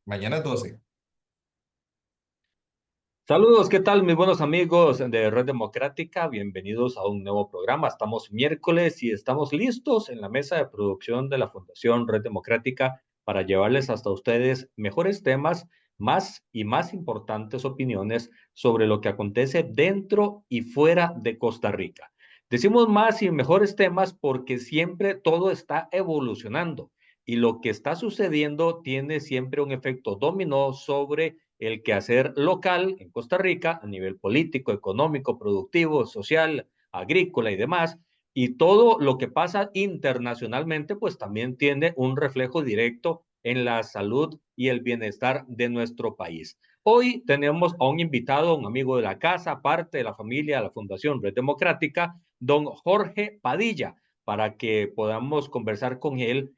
Mañana es 12. Saludos, ¿qué tal mis buenos amigos de Red Democrática? Bienvenidos a un nuevo programa. Estamos miércoles y estamos listos en la mesa de producción de la Fundación Red Democrática para llevarles hasta ustedes mejores temas, más y más importantes opiniones sobre lo que acontece dentro y fuera de Costa Rica. Decimos más y mejores temas porque siempre todo está evolucionando y lo que está sucediendo tiene siempre un efecto dominó sobre el quehacer local en Costa Rica a nivel político, económico, productivo, social, agrícola y demás. Y todo lo que pasa internacionalmente, pues también tiene un reflejo directo en la salud y el bienestar de nuestro país. Hoy tenemos a un invitado, un amigo de la casa, parte de la familia de la Fundación Red Democrática, don Jorge Padilla, para que podamos conversar con él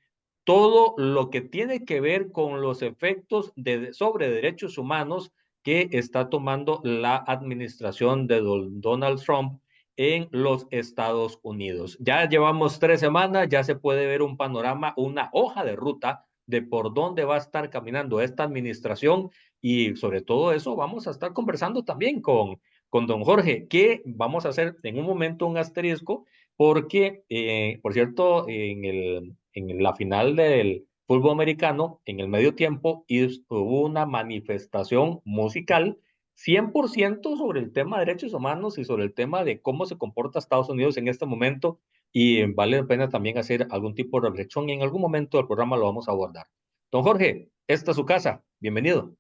todo lo que tiene que ver con los efectos sobre derechos humanos que está tomando la administración de Donald Trump en los Estados Unidos. Ya llevamos 3 semanas, ya se puede ver un panorama, una hoja de ruta de por dónde va a estar caminando esta administración y sobre todo eso vamos a estar conversando también con don Jorge, que vamos a hacer en un momento un asterisco porque, por cierto, en la final del fútbol americano, en el medio tiempo, hubo una manifestación musical 100% sobre el tema de derechos humanos y sobre el tema de cómo se comporta Estados Unidos en este momento. Y vale la pena también hacer algún tipo de reflexión y en algún momento del programa lo vamos a abordar. Don Jorge, esta es su casa. Bienvenido.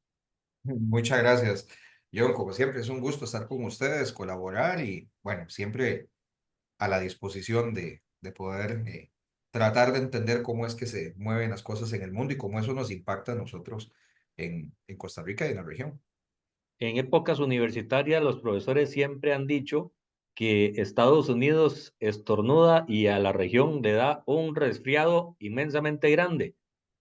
Muchas gracias. John, como siempre, es un gusto estar con ustedes, colaborar y, bueno, siempre a la disposición de poder tratar de entender cómo es que se mueven las cosas en el mundo y cómo eso nos impacta a nosotros en Costa Rica y en la región. En épocas universitarias, los profesores siempre han dicho que Estados Unidos estornuda y a la región le da un resfriado inmensamente grande.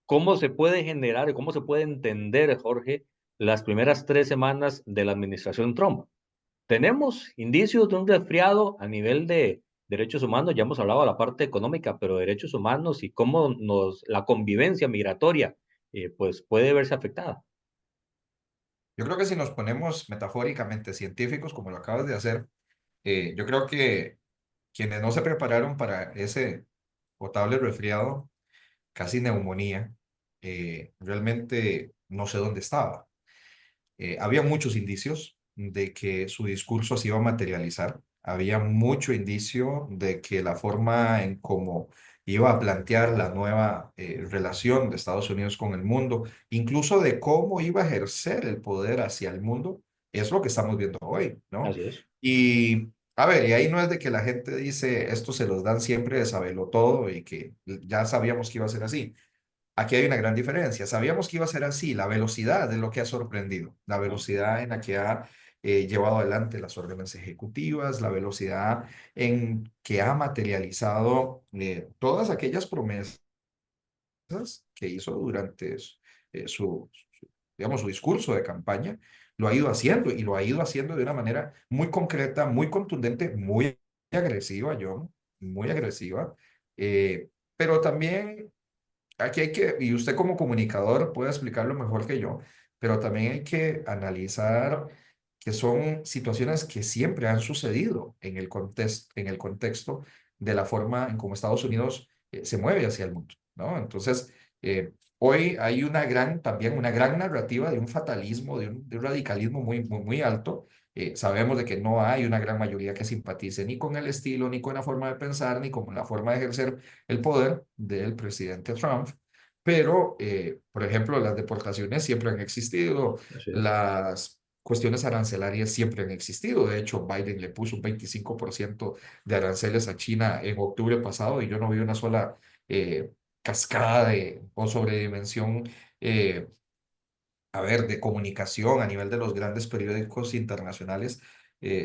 ¿Cómo se puede generar, cómo se puede entender, Jorge, las primeras 3 semanas de la administración Trump? Tenemos indicios de un resfriado a nivel de derechos humanos, ya hemos hablado de la parte económica, pero derechos humanos y cómo la convivencia migratoria pues puede verse afectada. Yo creo que si nos ponemos metafóricamente científicos, como lo acabas de hacer, yo creo que quienes no se prepararon para ese potable resfriado, casi neumonía, realmente no sé dónde estaba. Había muchos indicios de que su discurso se iba a materializar. Había mucho indicio de que la forma en cómo iba a plantear la nueva relación de Estados Unidos con el mundo, incluso de cómo iba a ejercer el poder hacia el mundo, es lo que estamos viendo hoy, ¿no? Así es. Y a ver, y ahí no es de que la gente dice esto se los dan siempre de sabelo todo y que ya sabíamos que iba a ser así. Aquí hay una gran diferencia. Sabíamos que iba a ser así. La velocidad es lo que ha sorprendido. La Ah, velocidad en la que ha llevado adelante las órdenes ejecutivas, la velocidad en que ha materializado todas aquellas promesas que hizo durante digamos, su discurso de campaña. Lo ha ido haciendo y lo ha ido haciendo de una manera muy concreta, muy contundente, muy agresiva, John, muy agresiva. Pero también aquí hay que, y usted como comunicador puede explicarlo mejor que yo, pero también hay que analizar que son situaciones que siempre han sucedido en el contexto de la forma en cómo Estados Unidos se mueve hacia el mundo, ¿no? Entonces, hoy hay también una gran narrativa de un fatalismo, de un radicalismo muy alto. Sabemos de que no hay una gran mayoría que simpatice ni con el estilo, ni con la forma de pensar, ni con la forma de ejercer el poder del presidente Trump, pero, por ejemplo, las deportaciones siempre han existido, así es. las cuestiones arancelarias siempre han existido. De hecho, Biden le puso un 25% de aranceles a China en octubre pasado y yo no vi una sola cascada o sobredimensión eh, a ver, de comunicación a nivel de los grandes periódicos internacionales,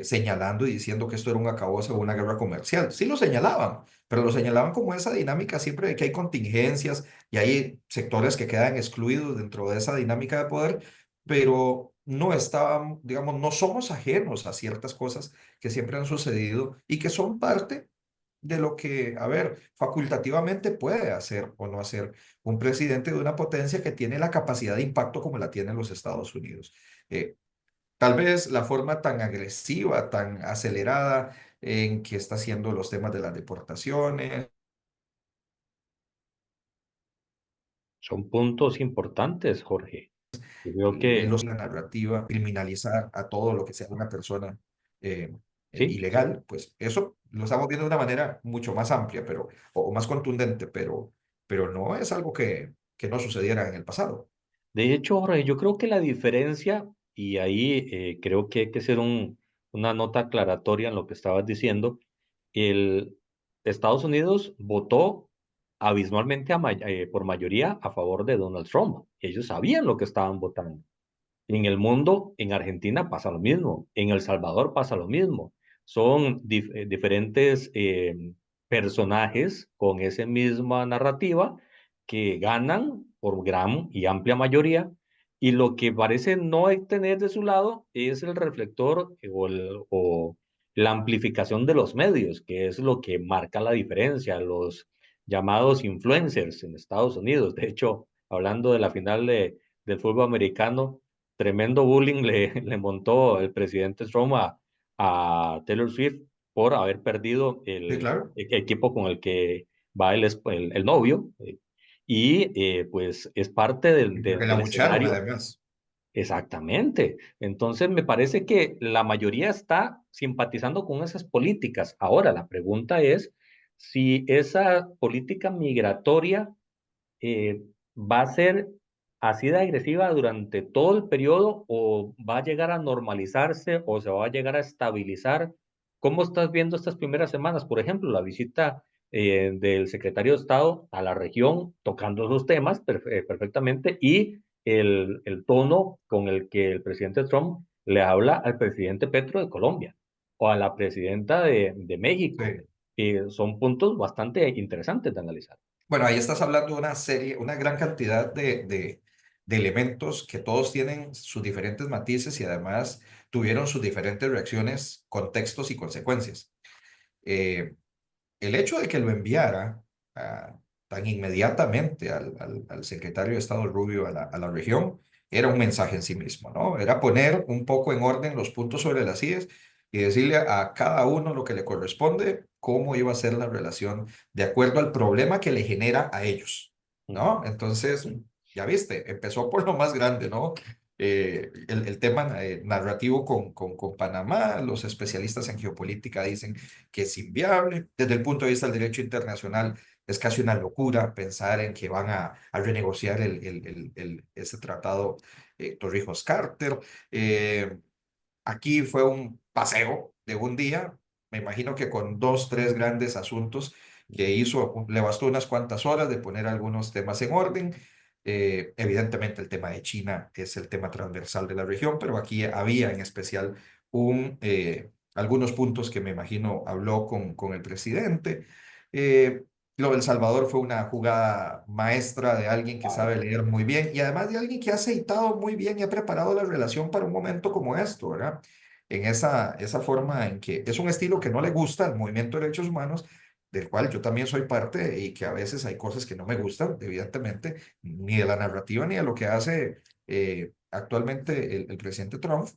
señalando y diciendo que esto era un acabose o una guerra comercial. Sí lo señalaban, pero lo señalaban como esa dinámica siempre de que hay contingencias y hay sectores que quedan excluidos dentro de esa dinámica de poder, pero no estaban, digamos, no somos ajenos a ciertas cosas que siempre han sucedido y que son parte. de lo que, a ver, facultativamente puede hacer o no hacer un presidente de una potencia que tiene la capacidad de impacto como la tienen los Estados Unidos. Eh, Tal vez la forma tan agresiva, tan acelerada en que está haciendo los temas de las deportaciones, Son puntos importantes, Jorge. Yo creo que la narrativa, criminalizar a todo lo que sea una persona eh, sí, sí. ilegal, pues eso lo estamos viendo de una manera mucho más amplia, o más contundente, pero no es algo que no sucediera en el pasado. De hecho, Jorge, yo creo que la diferencia, y ahí creo que hay que hacer una nota aclaratoria en lo que estabas diciendo, el Estados Unidos votó abismalmente por mayoría a favor de Donald Trump. Ellos sabían lo que estaban votando. En el mundo, en Argentina pasa lo mismo, en El Salvador pasa lo mismo. Son diferentes personajes con esa misma narrativa que ganan por gran y amplia mayoría, y lo que parece no tener de su lado es el reflector o la amplificación de los medios, que es lo que marca la diferencia, los llamados influencers en Estados Unidos. De hecho, hablando de la final del fútbol americano, tremendo bullying le montó el presidente Trump a Taylor Swift por haber perdido Sí, el claro. equipo con el que va el novio. Y pues es parte Y porque la del bucharon escenario. además. Exactamente. Entonces me parece que la mayoría está simpatizando con esas políticas. Ahora, la pregunta es si esa política migratoria eh, va a ser así de agresiva durante todo el periodo o va a llegar a normalizarse o se va a llegar a estabilizar. ¿Cómo estás viendo estas primeras semanas? Por ejemplo, la visita del secretario de Estado a la región tocando esos temas perfectamente y el tono con el que el presidente Trump le habla al presidente Petro de Colombia o a la presidenta de México. Sí. Son puntos bastante interesantes de analizar. Bueno, ahí estás hablando de una serie, una gran cantidad de elementos que todos tienen sus diferentes matices y además tuvieron sus diferentes reacciones, contextos y consecuencias. Eh, el hecho de que lo enviara tan inmediatamente al secretario de Estado Rubio a la región era un mensaje en sí mismo, ¿no? Era poner un poco en orden los puntos sobre las IES y decirle a cada uno lo que le corresponde, cómo iba a ser la relación de acuerdo al problema que le genera a ellos, Ujú. ¿no? Entonces, ya viste, empezó por lo más grande, ¿no? El tema narrativo con Panamá, los especialistas en geopolítica dicen que es inviable. Desde el punto de vista del derecho internacional, es casi una locura pensar en que van a renegociar ese tratado Torrijos-Carter. Eh, Aquí fue un paseo de un día, me imagino que con dos, tres grandes asuntos que hizo, le bastó unas cuantas horas de poner algunos temas en orden. Evidentemente el tema de China es el tema transversal de la región, pero aquí había en especial algunos puntos que me imagino habló con el presidente. Lo del Salvador fue una jugada maestra de alguien que sabe leer muy bien y además de alguien que ha aceitado muy bien y ha preparado la relación para un momento como esto, ¿verdad? En esa forma en que es un estilo que no le gusta al movimiento de derechos humanos, del cual yo también soy parte y que a veces hay cosas que no me gustan, evidentemente, ni de la narrativa ni de lo que hace actualmente el presidente Trump,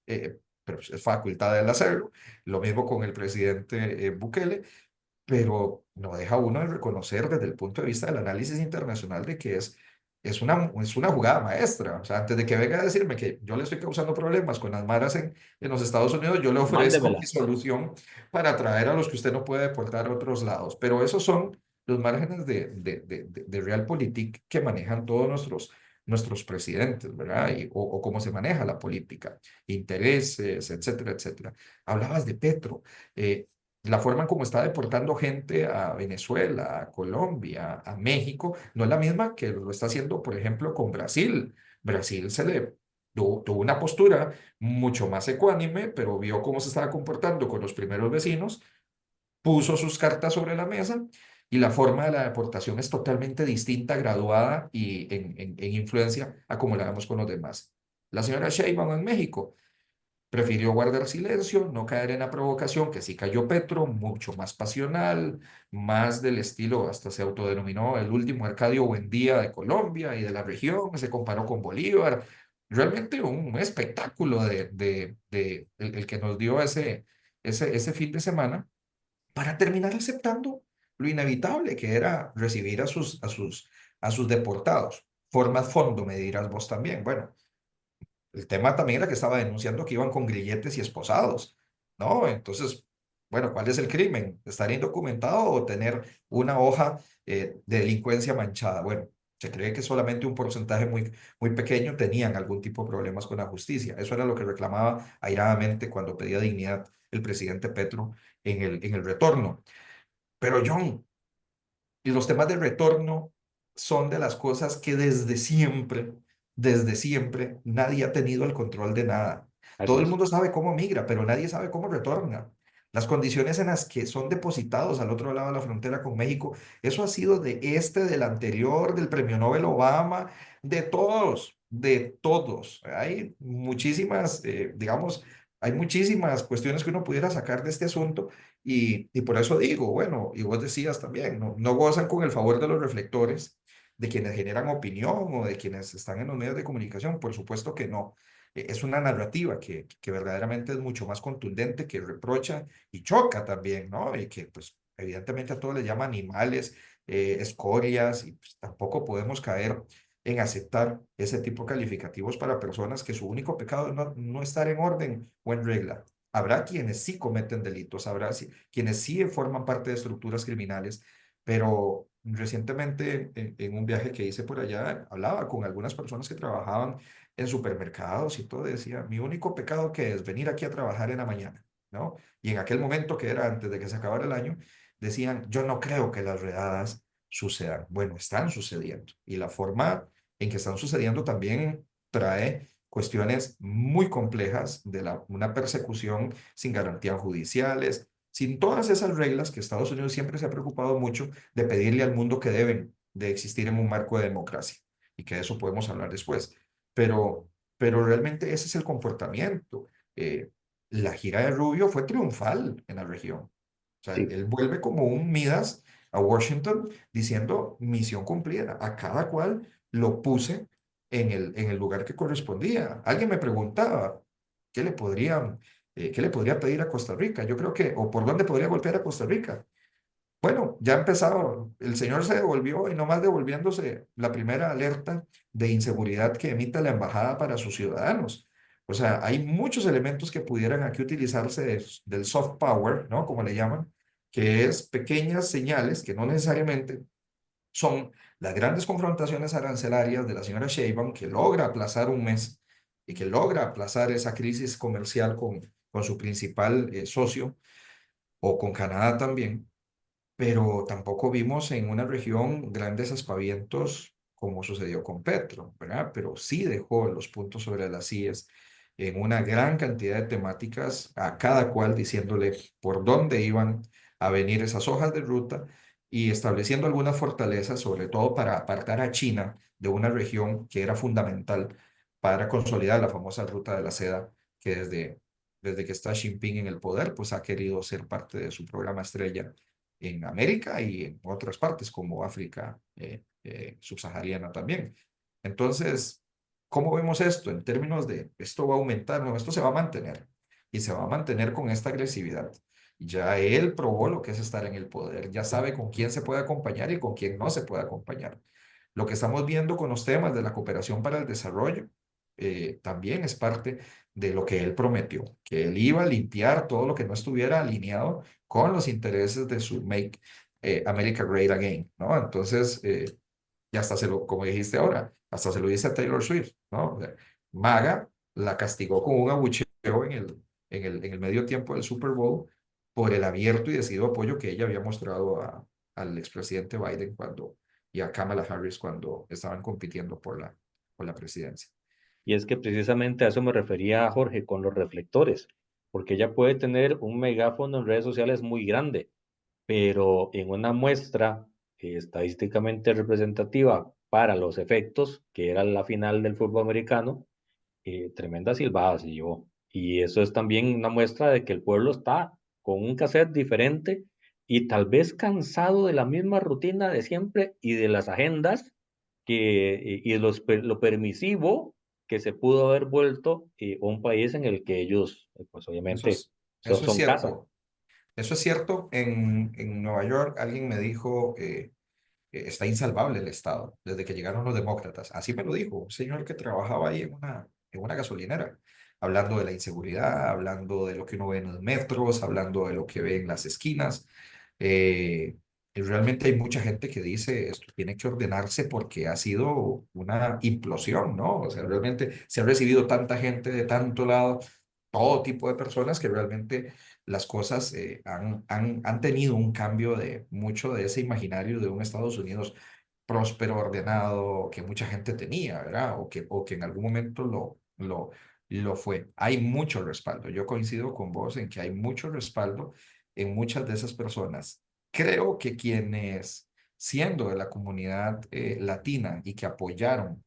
pero pues, es facultad de él hacerlo. Lo mismo con el presidente Bukele, pero no deja uno de reconocer desde el punto de vista del análisis internacional de que es una jugada maestra. O sea, antes de que venga a decirme que yo le estoy causando problemas con las maras en los Estados Unidos, yo le ofrezco Mándemela. mi solución para traer a los que usted no puede deportar a otros lados. Pero esos son los márgenes de realpolitik que manejan todos nuestros presidentes, ¿verdad? O cómo se maneja la política, intereses, etcétera, etcétera. Hablabas de Petro. La forma en cómo está deportando gente a Venezuela, a Colombia, a México, no es la misma que lo está haciendo, por ejemplo, con Brasil. Brasil tuvo una postura mucho más ecuánime, pero vio cómo se estaba comportando con los primeros vecinos, puso sus cartas sobre la mesa y la forma de la deportación es totalmente distinta, graduada y en influencia a como la vemos con los demás. La señora Sheinbaum en México. Prefirió guardar silencio, no caer en la provocación, que sí cayó Petro, mucho más pasional, más del estilo, hasta se autodenominó el último Arcadio Buendía de Colombia y de la región, se comparó con Bolívar. Realmente un espectáculo el que nos dio ese fin de semana para terminar aceptando lo inevitable que era recibir a sus deportados. Formas fondo, me dirás vos también. Bueno, el tema también era que estaba denunciando que iban con grilletes y esposados, ¿no? Entonces, bueno, ¿cuál es el crimen? ¿Estar indocumentado o tener una hoja de delincuencia manchada? Bueno, se cree que solamente un porcentaje muy pequeño tenían algún tipo de problemas con la justicia. Eso era lo que reclamaba airadamente cuando pedía dignidad el presidente Petro en el retorno. Pero John, y los temas de retorno son de las cosas que desde siempre, nadie ha tenido el control de nada. Así Todo el es. mundo sabe cómo migra, pero nadie sabe cómo retorna. Las condiciones en las que son depositados al otro lado de la frontera con México, eso ha sido del anterior, del premio Nobel Obama, de todos, de todos. Hay muchísimas cuestiones que uno pudiera sacar de este asunto y por eso digo, bueno, y vos decías también, no gozan con el favor de los reflectores, de quienes generan opinión o de quienes están en los medios de comunicación, por supuesto que no. Es una narrativa que verdaderamente es mucho más contundente, que reprocha y choca también, ¿no? Y que pues evidentemente a todos les llama animales, escorias, y pues, tampoco podemos caer en aceptar ese tipo de calificativos para personas que su único pecado es no estar en orden o en regla. Habrá quienes sí cometen delitos, quienes sí forman parte de estructuras criminales, pero recientemente en un viaje que hice por allá, hablaba con algunas personas que trabajaban en supermercados y todo, decía, mi único pecado que es venir aquí a trabajar en la mañana, ¿no? Y en aquel momento que era antes de que se acabara el año, decían, yo no creo que las redadas sucedan. Bueno, están sucediendo y la forma en que están sucediendo también trae cuestiones muy complejas de una persecución sin garantías judiciales, sin todas esas reglas que Estados Unidos siempre se ha preocupado mucho de pedirle al mundo que deben de existir en un marco de democracia y que de eso podemos hablar después. Pero, pero realmente ese es el comportamiento. Eh, la gira de Rubio fue triunfal en la región. O sea, Sí. él vuelve como un Midas a Washington diciendo misión cumplida. A cada cual lo puse en el lugar que correspondía. Alguien me preguntaba, ¿qué le podrían, qué le podría pedir a Costa Rica? Yo creo que, o por dónde podría golpear a Costa Rica. Bueno, ya empezaba, el señor se devolvió y nomás devolviéndose la primera alerta de inseguridad que emite la embajada para sus ciudadanos. O sea, hay muchos elementos que pudieran aquí utilizarse del soft power, ¿no? Como le llaman, que es pequeñas señales que no necesariamente son las grandes confrontaciones arancelarias de la señora Sheinbaum, que logra aplazar un mes y que logra aplazar esa crisis comercial con su principal socio o con Canadá también, pero tampoco vimos en una región grandes aspavientos como sucedió con Petro, ¿verdad? Pero sí dejó los puntos sobre las IES en una gran cantidad de temáticas, a cada cual diciéndole por dónde iban a venir esas hojas de ruta y estableciendo algunas fortalezas, sobre todo para apartar a China de una región que era fundamental para consolidar la famosa ruta de la seda, que desde que está Xi Jinping en el poder, pues ha querido ser parte de su programa estrella en América y en otras partes como África subsahariana también. Entonces, ¿cómo vemos esto en términos de esto va a aumentar? No, esto se va a mantener y se va a mantener con esta agresividad. Ya él probó lo que es estar en el poder, ya sabe con quién se puede acompañar y con quién no se puede acompañar. Lo que estamos viendo con los temas de la cooperación para el desarrollo también es parte de lo que él prometió, que él iba a limpiar todo lo que no estuviera alineado con los intereses de su Make America Great Again, ¿no? Entonces, y hasta como dijiste ahora, hasta se lo dice a Taylor Swift, ¿no? O sea, Maga la castigó con un abucheo en el medio tiempo del Super Bowl por el abierto y decidido apoyo que ella había mostrado al expresidente Biden y a Kamala Harris cuando estaban compitiendo por la presidencia. Y es que precisamente a eso me refería Jorge con los reflectores, porque ella puede tener un megáfono en redes sociales muy grande, pero en una muestra estadísticamente representativa para los efectos, que era la final del fútbol americano, tremenda silbada se llevó. Y eso es también una muestra de que el pueblo está con un cassette diferente y tal vez cansado de la misma rutina de siempre y de las agendas y lo permisivo que se pudo haber vuelto un país en el que ellos, pues Eso obviamente, es, eso es son casa. cierto. Eso es cierto. En Nueva York alguien me dijo, está insalvable el Estado desde que llegaron los demócratas. Así me lo dijo un señor que trabajaba ahí en una gasolinera, hablando de la inseguridad, hablando de lo que uno ve en los metros, hablando de lo que ve en las esquinas. Y realmente hay mucha gente que dice esto tiene que ordenarse porque ha sido una implosión, ¿no? O sea, realmente se ha recibido tanta gente de tanto lado, todo tipo de personas que realmente las cosas han tenido un cambio de mucho de ese imaginario de un Estados Unidos próspero, ordenado, que mucha gente tenía, ¿verdad? O que en algún momento lo fue. Hay mucho respaldo. Yo coincido con vos en que hay mucho respaldo en muchas de esas personas. Creo que quienes, siendo de la comunidad latina y que apoyaron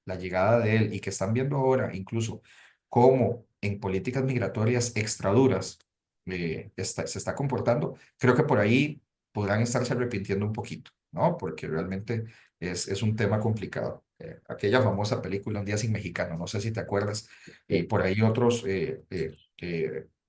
la llegada de él y que están viendo ahora incluso cómo en políticas migratorias extra duras se está comportando, creo que por ahí podrán estarse arrepintiendo un poquito, ¿no? Porque realmente es un tema complicado. Aquella famosa película Un día sin mexicano, no sé si te acuerdas, y por ahí otros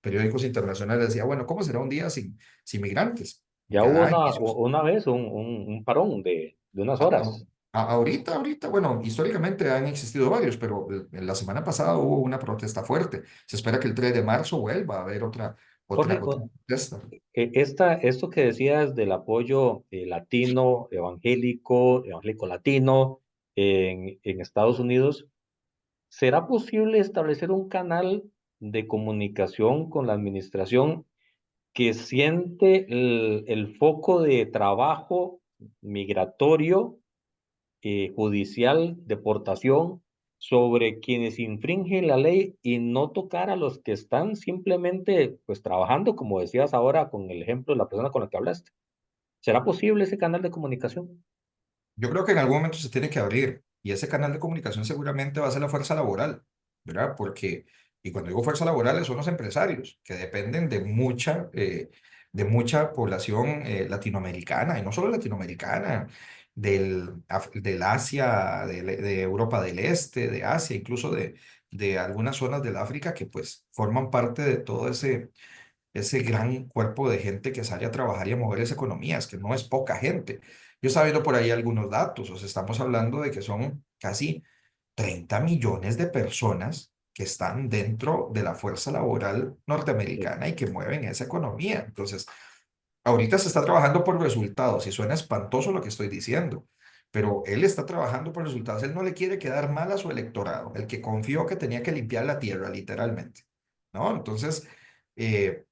periódicos internacionales decían, bueno, ¿cómo será un día sin migrantes? Ya hubo Cada inicios. una vez un parón de unas A- a- horas. ahorita, bueno, históricamente han existido varios, pero la semana pasada hubo una protesta fuerte. Se espera que el 3 de marzo vuelva a haber Jorge, otra protesta. esto que decías del apoyo latino, evangélico, evangélico latino en Estados Unidos, ¿será posible establecer un canal de comunicación con la administración que siente el foco de trabajo migratorio, judicial, deportación, sobre quienes infringen la ley y no tocar a los que están simplemente pues trabajando, como decías ahora con el ejemplo de la persona con la que hablaste? ¿Será posible ese canal de comunicación? Yo creo que en algún momento se tiene que abrir y ese canal de comunicación seguramente va a ser la fuerza laboral, ¿verdad? Porque, y cuando digo fuerza laboral, son los empresarios que dependen de mucha población latinoamericana, y no solo latinoamericana, del Asia, de Europa del Este, de Asia, incluso de algunas zonas del África que pues forman parte de todo ese gran cuerpo de gente que sale a trabajar y a mover esas economías, que no es poca gente. Yo estaba viendo por ahí algunos datos, o sea, estamos hablando de que son casi 30 millones de personas que están dentro de la fuerza laboral Sí. norteamericana y que mueven esa economía. Entonces, ahorita se está trabajando por resultados y suena espantoso lo que estoy diciendo, pero él está trabajando por resultados. Él no le quiere quedar mal a su electorado, el que confió que tenía que limpiar la tierra, literalmente, ¿no? Entonces, eh,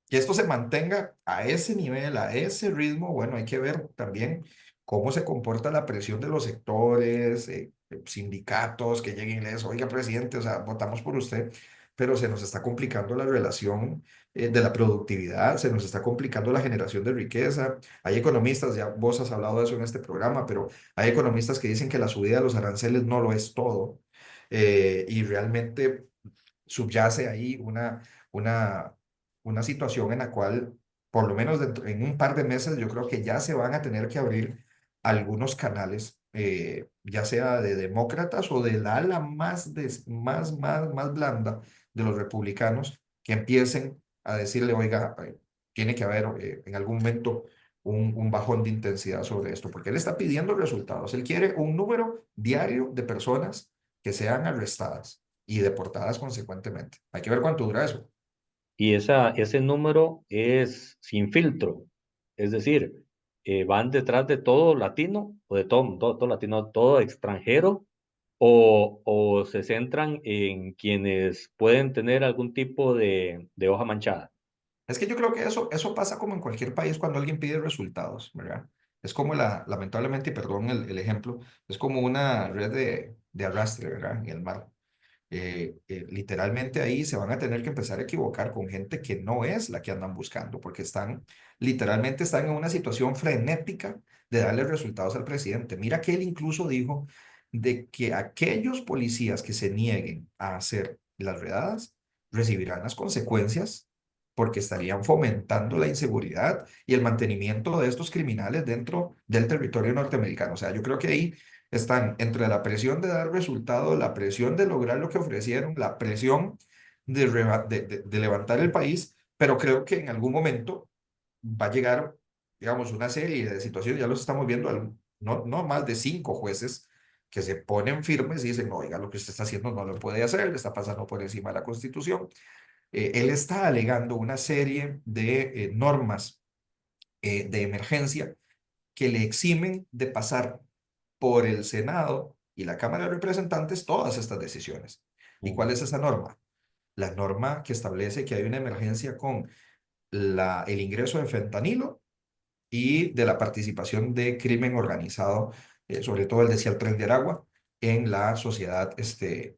que esto se mantenga a ese nivel, a ese ritmo, bueno, hay que ver también cómo se comporta la presión de los sectores, sindicatos que lleguen y les, oiga, presidente, o sea, votamos por usted, pero se nos está complicando la relación de la productividad, se nos está complicando la generación de riqueza. Hay economistas, ya vos has hablado de eso en este programa, pero hay economistas que dicen que la subida de los aranceles no lo es todo, y realmente subyace ahí una, una situación en la cual, por lo menos en un par de meses, yo creo que ya se van a tener que abrir algunos canales, ya sea de demócratas o del ala más blanda de los republicanos, que empiecen a decirle, oiga, tiene que haber en algún momento un bajón de intensidad sobre esto, porque él está pidiendo resultados. Él quiere un número diario de personas que sean arrestadas y deportadas consecuentemente. Hay que ver cuánto dura eso. Y ese número es sin filtro, es decir, van detrás de todo latino, o de todo latino, todo extranjero, o se centran en quienes pueden tener algún tipo de hoja manchada. Es que yo creo que eso pasa como en cualquier país cuando alguien pide resultados, ¿verdad? Es como lamentablemente, y perdón el ejemplo, es como una red de arrastre, ¿verdad? En el mar. Literalmente ahí se van a tener que empezar a equivocar con gente que no es la que andan buscando, porque literalmente están en una situación frenética de darle resultados al presidente. Mira que él incluso dijo de que aquellos policías que se nieguen a hacer las redadas, recibirán las consecuencias porque estarían fomentando la inseguridad y el mantenimiento de estos criminales dentro del territorio norteamericano. O sea, yo creo que ahí están entre la presión de dar resultados, la presión de lograr lo que ofrecieron, la presión de levantar el país, pero creo que en algún momento va a llegar, digamos, una serie de situaciones, ya los estamos viendo, no más de 5 jueces que se ponen firmes y dicen, no, oiga, lo que usted está haciendo no lo puede hacer, le está pasando por encima de la Constitución. Él está alegando una serie de normas de emergencia que le eximen de pasar por el Senado y la Cámara de Representantes todas estas decisiones. ¿Y cuál Ujú. es esa norma? La norma que establece que hay una emergencia con el ingreso de fentanilo y de la participación de crimen organizado, sobre todo el decía el Tren de Aragua, en la sociedad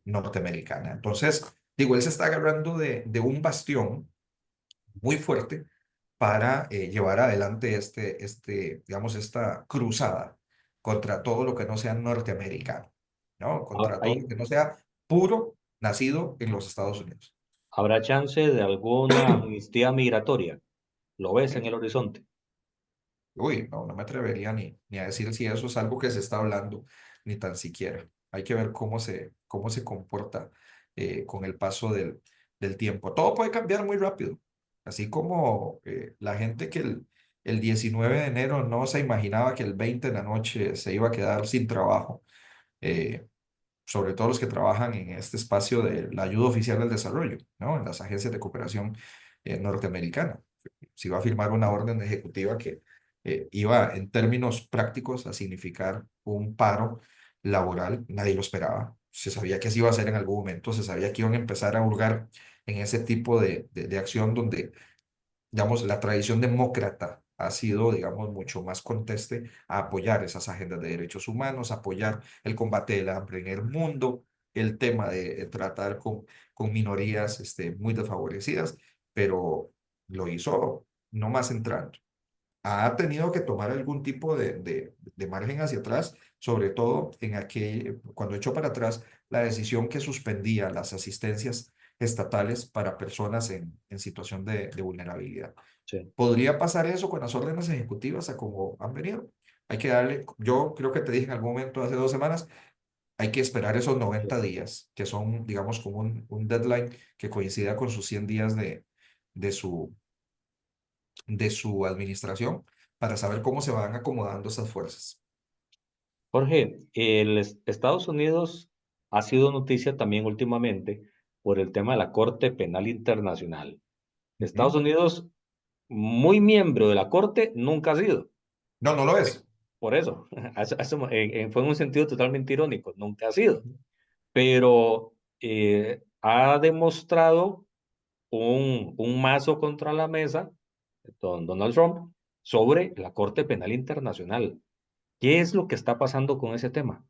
norteamericana. Entonces, digo, él se está agarrando de un bastión muy fuerte para llevar adelante digamos, esta cruzada contra todo lo que no sea norteamericano, ¿no? Contra todo lo que no sea puro nacido en los Estados Unidos. ¿Habrá chance de alguna amnistía migratoria? ¿Lo ves en el horizonte? Uy, no me atrevería ni a decir si eso es algo que se está hablando, ni tan siquiera. Hay que ver cómo se comporta con el paso del tiempo. Todo puede cambiar muy rápido, así como la gente que el 19 de enero no se imaginaba que el 20 de la noche se iba a quedar sin trabajo, eh, sobre todo los que trabajan en este espacio de la ayuda oficial al desarrollo, ¿no? En las agencias de cooperación norteamericana. Se iba a firmar una orden ejecutiva que iba en términos prácticos a significar un paro laboral. Nadie lo esperaba. Se sabía que así iba a ser en algún momento, se sabía que iban a empezar a hurgar en ese tipo de acción donde, digamos, la tradición demócrata ha sido, digamos, mucho más conteste a apoyar esas agendas de derechos humanos, apoyar el combate del hambre en el mundo, el tema de tratar con minorías muy desfavorecidas, pero lo hizo no más entrando. Ha tenido que tomar algún tipo de margen hacia atrás, sobre todo en aquel, cuando echó para atrás la decisión que suspendía las asistencias estatales para personas en situación de vulnerabilidad. Sí. ¿Podría pasar eso con las órdenes ejecutivas a como han venido? Hay que darle, yo creo que te dije en algún momento hace 2 semanas, hay que esperar esos Sí. 90 días, que son, digamos, como un deadline que coincida con sus 100 días de su, de su administración para saber cómo se van acomodando esas fuerzas. Jorge, Estados Unidos ha sido noticia también últimamente por el tema de la Corte Penal Internacional. Estados Ujú. Unidos, muy miembro de la Corte, nunca ha sido. No, no lo es. Por eso, fue en un sentido totalmente irónico, nunca ha sido. Pero ha demostrado un mazo contra la mesa, don Donald Trump, sobre la Corte Penal Internacional. ¿Qué es lo que está pasando con ese tema?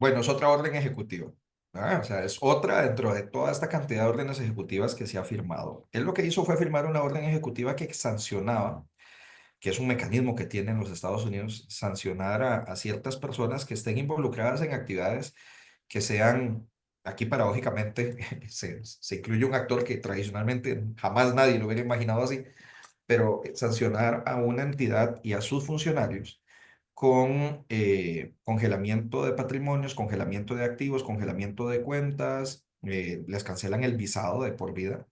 Bueno, es otra orden ejecutiva. O sea, es otra dentro de toda esta cantidad de órdenes ejecutivas que se ha firmado. Él lo que hizo fue firmar una orden ejecutiva que sancionaba, que es un mecanismo que tienen los Estados Unidos, sancionar a ciertas personas que estén involucradas en actividades que sean, aquí paradójicamente, se incluye un actor que tradicionalmente jamás nadie lo hubiera imaginado así, pero sancionar a una entidad y a sus funcionarios con congelamiento de patrimonios, congelamiento de activos, congelamiento de cuentas, les cancelan el visado de por vida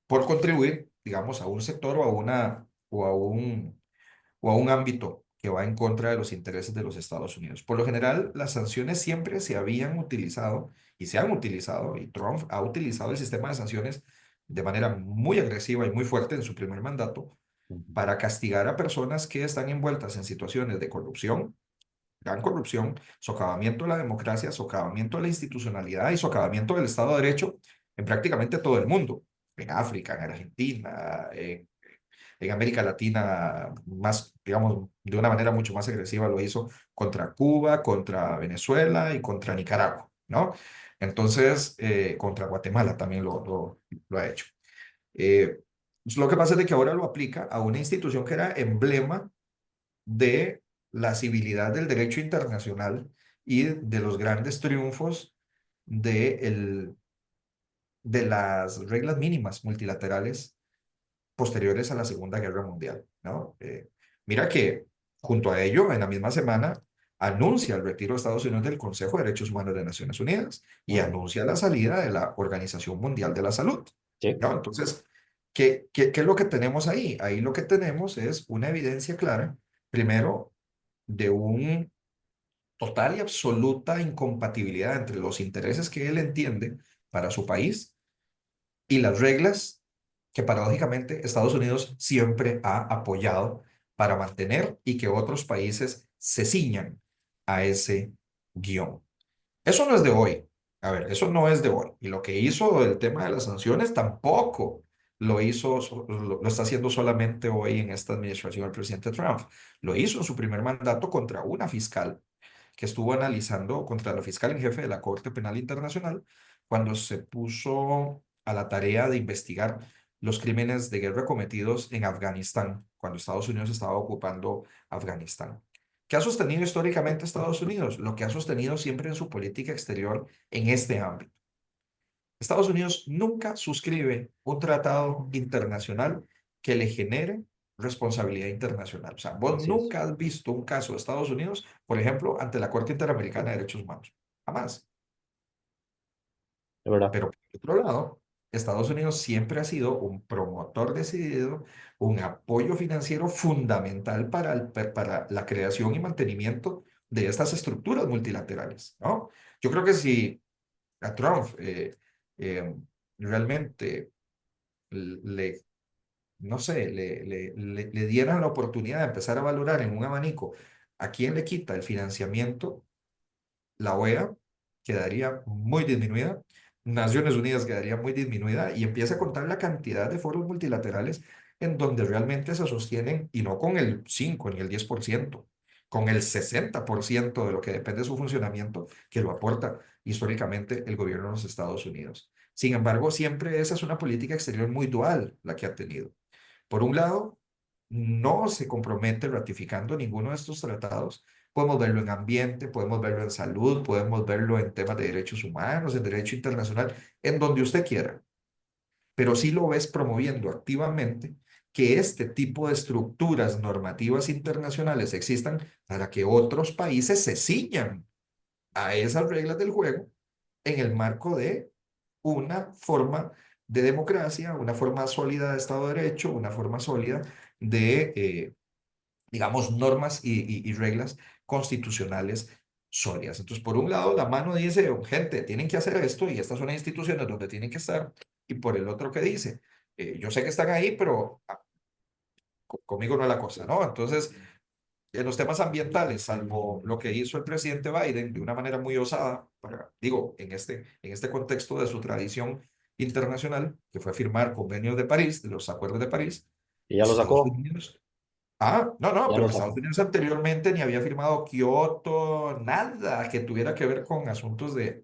por contribuir, digamos, a un sector o a un ámbito que va en contra de los intereses de los Estados Unidos. Por lo general, las sanciones siempre se habían utilizado y se han utilizado, y Trump ha utilizado el sistema de sanciones de manera muy agresiva y muy fuerte en su primer mandato Ujú. para castigar a personas que están envueltas en situaciones de corrupción, gran corrupción, socavamiento de la democracia, socavamiento de la institucionalidad y socavamiento del Estado de Derecho en prácticamente todo el mundo, en África, en Argentina, en América Latina, más, digamos, de una manera mucho más agresiva lo hizo contra Cuba, contra Venezuela y contra Nicaragua, ¿no? Entonces, contra Guatemala también lo ha hecho. Eh, lo que pasa es de que ahora lo aplica a una institución que era emblema de la civilidad del derecho internacional y de los grandes triunfos del de las reglas mínimas multilaterales posteriores a la Segunda Guerra Mundial, ¿no? Mira que junto a ello, en la misma semana, anuncia el retiro de Estados Unidos del Consejo de Derechos Humanos de Naciones Unidas y Ujú. anuncia la salida de la Organización Mundial de la Salud, Sí, ¿no? Entonces, ¿qué es lo que tenemos ahí? Ahí lo que tenemos es una evidencia clara, primero, de un total y absoluta incompatibilidad entre los intereses que él entiende para su país y las reglas que paradójicamente Estados Unidos siempre ha apoyado para mantener y que otros países se ciñan a ese guión. Eso no es de hoy. A ver, eso no es de hoy. Y lo que hizo el tema de las sanciones tampoco lo hizo, lo está haciendo solamente hoy en esta administración del presidente Trump. Lo hizo en su primer mandato contra una fiscal que estuvo analizando, contra la fiscal en jefe de la Corte Penal Internacional, cuando se puso a la tarea de investigar los crímenes de guerra cometidos en Afganistán, cuando Estados Unidos estaba ocupando Afganistán. ¿Qué ha sostenido históricamente Estados Unidos? Lo que ha sostenido siempre en su política exterior en este ámbito. Estados Unidos nunca suscribe un tratado internacional que le genere responsabilidad internacional. O sea, vos así es, nunca has visto un caso de Estados Unidos, por ejemplo, ante la Corte Interamericana de Derechos Humanos. Jamás. de verdad. Pero por otro lado, Estados Unidos siempre ha sido un promotor decidido, un apoyo financiero fundamental para la creación y mantenimiento de estas estructuras multilaterales, ¿no? Yo creo que si a Trump eh, realmente le, no sé, le dieran la oportunidad de empezar a valorar en un abanico a quién le quita el financiamiento, la OEA quedaría muy disminuida, Naciones Unidas quedaría muy disminuida y empieza a contar la cantidad de foros multilaterales en donde realmente se sostienen, y no con el 5 ni el 10%, con el 60% de lo que depende de su funcionamiento, que lo aporta históricamente el gobierno de los Estados Unidos. Sin embargo, siempre esa es una política exterior muy dual la que ha tenido. Por un lado, no se compromete ratificando ninguno de estos tratados. Podemos verlo en ambiente, podemos verlo en salud, podemos verlo en temas de derechos humanos, en derecho internacional, en donde usted quiera, pero sí lo ves promoviendo activamente que este tipo de estructuras normativas internacionales existan para que otros países se ciñan a esas reglas del juego en el marco de una forma de democracia, una forma sólida de Estado de Derecho, una forma sólida de digamos, normas y reglas constitucionales sólidas. Entonces, por un lado, la mano dice, gente, tienen que hacer esto y estas son las instituciones donde tienen que estar. Y por el otro que dice, yo sé que están ahí, pero conmigo no es la cosa, ¿no? Entonces, en los temas ambientales, salvo lo que hizo el presidente Biden de una manera muy osada, digo, en este contexto de su tradición internacional, que fue firmar convenios de París, de los acuerdos de París, Y ya pues lo Estados sacó, Unidos. No, no, ya lo pero Estados sacó. Unidos anteriormente ni había firmado Kioto, nada que tuviera que ver con asuntos de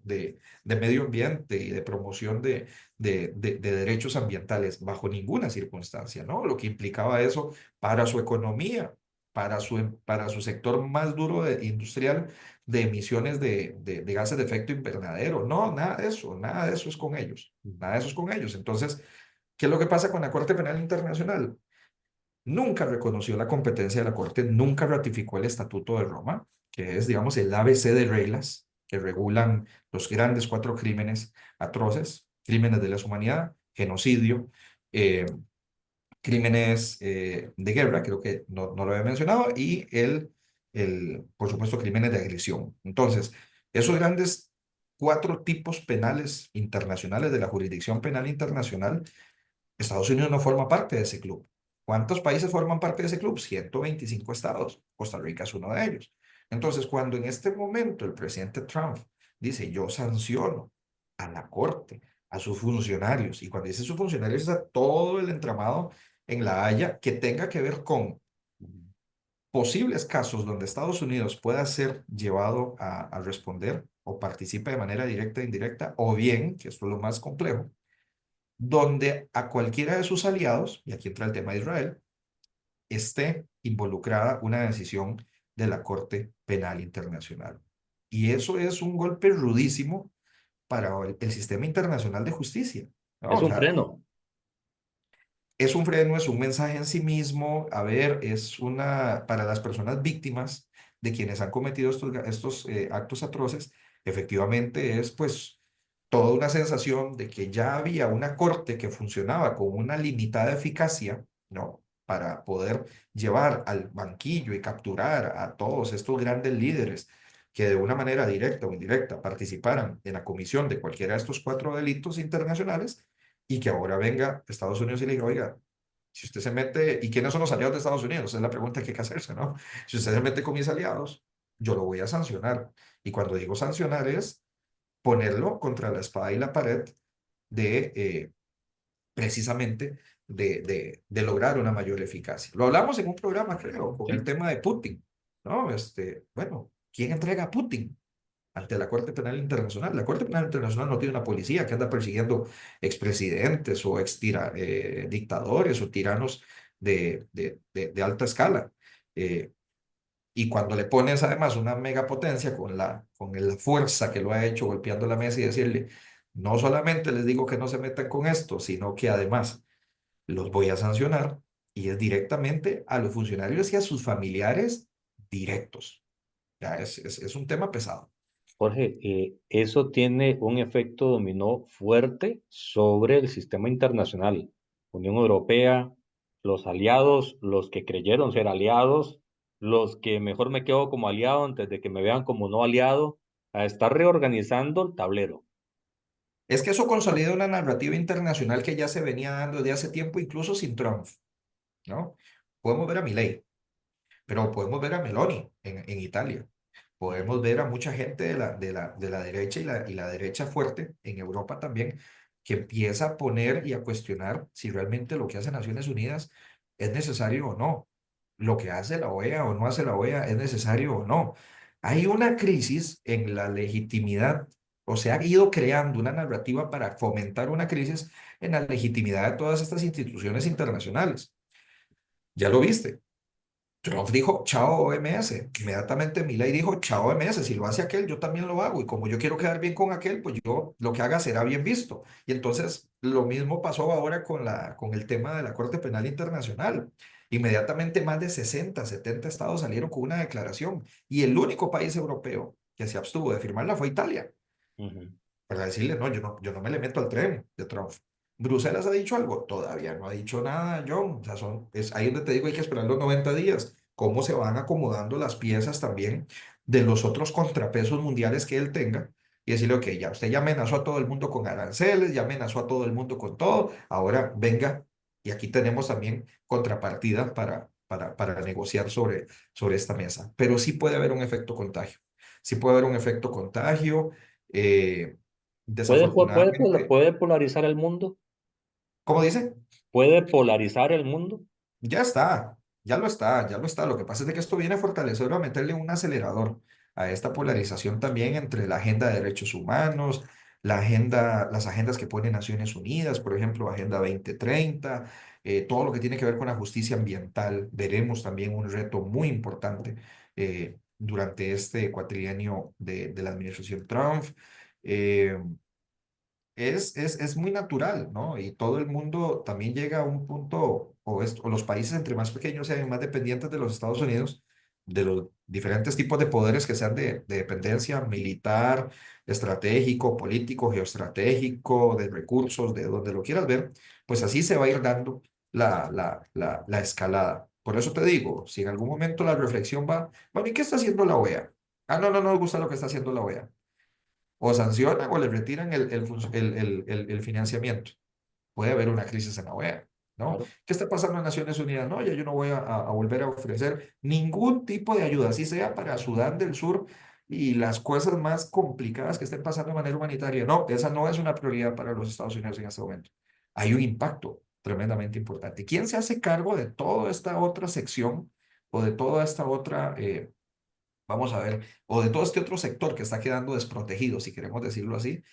medio ambiente y de promoción de derechos ambientales, bajo ninguna circunstancia, ¿no? Lo que implicaba eso para su economía, para su sector más duro industrial de emisiones de gases de efecto invernadero. No, nada de eso es con ellos, nada de eso es con ellos. Entonces, ¿qué es lo que pasa con la Corte Penal Internacional? Nunca reconoció la competencia de la Corte, nunca ratificó el Estatuto de Roma, que es, digamos, el ABC de reglas que regulan los grandes cuatro crímenes atroces, crímenes de lesa humanidad, genocidio, eh, crímenes de guerra, creo que no lo había mencionado, y por supuesto, crímenes de agresión. Entonces, esos grandes cuatro tipos penales internacionales de la jurisdicción penal internacional, Estados Unidos no forma parte de ese club. ¿Cuántos países forman parte de ese club? 125 estados. Costa Rica es uno de ellos. Entonces, cuando en este momento el presidente Trump dice, yo sanciono a la Corte, a sus funcionarios, y cuando dice sus funcionarios es a todo el entramado en La Haya que tenga que ver con posibles casos donde Estados Unidos pueda ser llevado a responder o participe de manera directa e indirecta, o bien, que esto es lo más complejo, donde a cualquiera de sus aliados, y aquí entra el tema de Israel, esté involucrada una decisión de la Corte Penal Internacional. Y eso es un golpe rudísimo para el sistema internacional de justicia, ¿no? Es O un sea, freno. es un freno, es un mensaje en sí mismo. A ver, para las personas víctimas de quienes han cometido estos actos atroces, efectivamente es pues toda una sensación de que ya había una corte que funcionaba con una limitada eficacia, ¿no? Para poder llevar al banquillo y capturar a todos estos grandes líderes que de una manera directa o indirecta participaran en la comisión de cualquiera de estos cuatro delitos internacionales y que ahora venga Estados Unidos y le diga, oiga, si usted se mete, ¿y quiénes son los aliados de Estados Unidos? Es la pregunta que hay que hacerse, ¿no? Si usted se mete con mis aliados, yo lo voy a sancionar. Y cuando digo sancionar es ponerlo contra la espada y la pared de precisamente de lograr una mayor eficacia. Lo hablamos en un programa, creo, con el Sí. tema de Putin, ¿no? Bueno, ¿quién entrega a Putin ante la Corte Penal Internacional? La Corte Penal Internacional no tiene una policía que anda persiguiendo expresidentes o dictadores o tiranos de alta escala. Eh, y cuando le pones además una megapotencia con la fuerza que lo ha hecho golpeando la mesa y decirle, no solamente les digo que no se metan con esto, sino que además los voy a sancionar y es directamente a los funcionarios y a sus familiares directos. Ya es un tema pesado. Jorge, eso tiene un efecto dominó fuerte sobre el sistema internacional. Unión Europea, los aliados, los que creyeron ser aliados, los que mejor me quedo como aliado antes de que me vean como no aliado, a estar reorganizando el tablero. Es que eso consolida una narrativa internacional que ya se venía dando desde hace tiempo, incluso sin Trump, ¿no? Podemos ver a Milei, pero podemos ver a Meloni en Italia. Podemos ver a mucha gente de la derecha y la derecha fuerte en Europa también, que empieza a poner y a cuestionar si realmente lo que hace Naciones Unidas es necesario o no. Lo que hace la OEA o no hace la OEA es necesario o no. Hay una crisis en la legitimidad, o se ha ido creando una narrativa para fomentar una crisis en la legitimidad de todas estas instituciones internacionales. Ya lo viste. Trump dijo, chao OMS. Inmediatamente Milei dijo, chao OMS. Si lo hace aquel, yo también lo hago. Y como yo quiero quedar bien con aquel, pues yo lo que haga será bien visto. Y entonces lo mismo pasó ahora con el tema de la Corte Penal Internacional. Inmediatamente más de 60, 70 estados salieron con una declaración. Y el único país europeo que se abstuvo de firmarla fue Italia Ujú. para decirle, no, yo no me le meto al tren de Trump. ¿Bruselas ha dicho algo? Todavía no ha dicho nada, John. O sea, es ahí donde te digo, hay que esperar los 90 días. Cómo se van acomodando las piezas también de los otros contrapesos mundiales que él tenga. Y decirle, ok, ya usted ya amenazó a todo el mundo con aranceles, ya amenazó a todo el mundo con todo. Ahora venga, y aquí tenemos también contrapartida para negociar sobre esta mesa. Pero sí puede haber un efecto contagio. Sí puede haber un efecto contagio. eh, Desafortunadamente, Puede polarizar el mundo? ¿cómo dice? ¿Puede polarizar el mundo? Ya está, ya lo está, ya lo está. Lo que pasa es de que esto viene a fortalecer o a meterle un acelerador a esta polarización también entre la agenda de derechos humanos, las agendas que pone Naciones Unidas, por ejemplo, Agenda 2030, todo lo que tiene que ver con la justicia ambiental. Veremos también un reto muy importante durante este cuatrienio de la administración Trump. Eh, es muy natural, ¿no? Y todo el mundo también llega a un punto, o los países entre más pequeños sean más dependientes de los Estados Unidos, de los diferentes tipos de poderes que sean de dependencia militar, estratégico, político, geoestratégico, de recursos, de donde lo quieras ver, pues así se va a ir dando la escalada. Por eso te digo, si en algún momento la reflexión va, bueno, ¿y qué está haciendo la OEA? Ah, no, no, no me gusta lo que está haciendo la OEA. O sancionan o le retiran el financiamiento. Puede haber una crisis en la OEA, ¿no? Claro. ¿Qué está pasando en Naciones Unidas? No, ya yo no voy a volver a ofrecer ningún tipo de ayuda, así sea para Sudán del Sur y las cosas más complicadas que estén pasando de manera humanitaria. No, esa no es una prioridad para los Estados Unidos en este momento. Hay un impacto tremendamente importante. ¿Quién se hace cargo de toda esta otra sección o de toda esta otra vamos a ver, o de todo este otro sector que está quedando desprotegido, si queremos decirlo así,